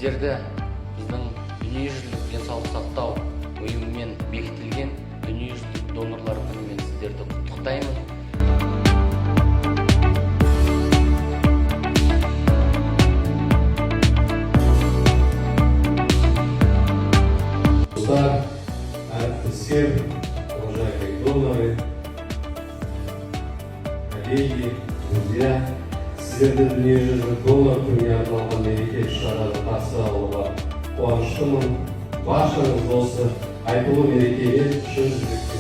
Сіздерді біздің дүниежүзілік денсаулық сақтау ұйымымен бекітілген Дүниежүзілік Донорлар Күнімен сіздерді құттықтаймын. Әріптестер, уважаемые доноры, коллеги, друзья, сіздерді Дүниежүзілік Донор Күніне арналған мерекелік шараны қарсы алуға қуаныштымын. Баршаңыз осы айтулы мерекеге шын жүректен